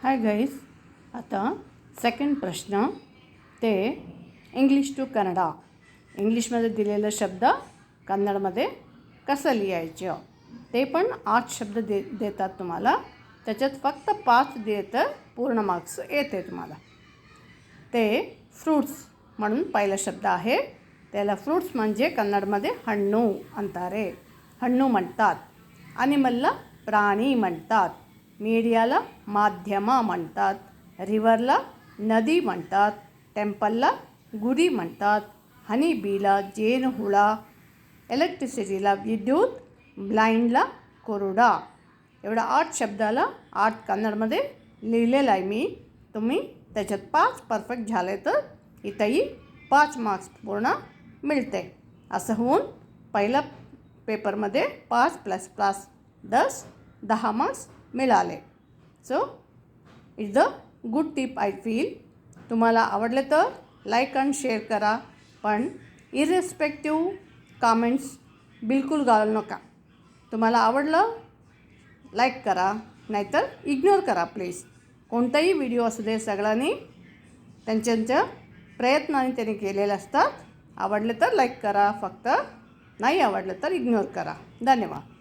Hi guys, आता second प्रश्न ते इंग्लिश टू कन्नडा. इंग्लिशमध्ये दिलेलं शब्द कन्नडमध्ये कसं लिहायचं ते पण 8 शब्द देतात तुम्हाला. त्याच्यात फक्त 5 दिले तर पूर्ण मार्क्स येते तुम्हाला. ते फ्रूट्स म्हणून पहिला शब्द आहे. त्याला फ्रूट्स म्हणजे कन्नडमध्ये हण्णू अंतारे, हण्णू म्हणतात. ॲनिमलला प्राणी म्हणतात. मीडियाला माध्यम म्हणतात. रिव्हरला नदी म्हणतात. टेम्पलला गुडी म्हणतात. हनी बीला जेनहुळा. इलेक्ट्रिसिटीला विद्युत. ब्लाइंडला कोरडा. एवढा 8 शब्दाला 8 कन्नडमध्ये लिहिलेलं आहे मी. तुम्ही त्याच्यात 5 परफेक्ट झाले तर इथंही 5 मार्क्स पूर्ण मिळते. असं होऊन पहिल्या पेपरमध्ये 5 + 10 मार्क्स मिळाले. So it's the good tip I feel. तुम्हाला आवडले तर लाईक आणि शेअर करा, पण इरेस्पेक्टिव्ह कमेंट्स बिलकुल घालू नका. तुम्हाला आवडलं लाईक करा, नाहीतर इग्नोर करा प्लीज. कोणताही व्हिडिओ असू दे, सगळ्यांनी त्यांच्या प्रयत्नाने त्यांनी केलेले असतात. आवडले तर लाईक करा, फक्त नाही आवडलं तर इग्नोर करा. धन्यवाद.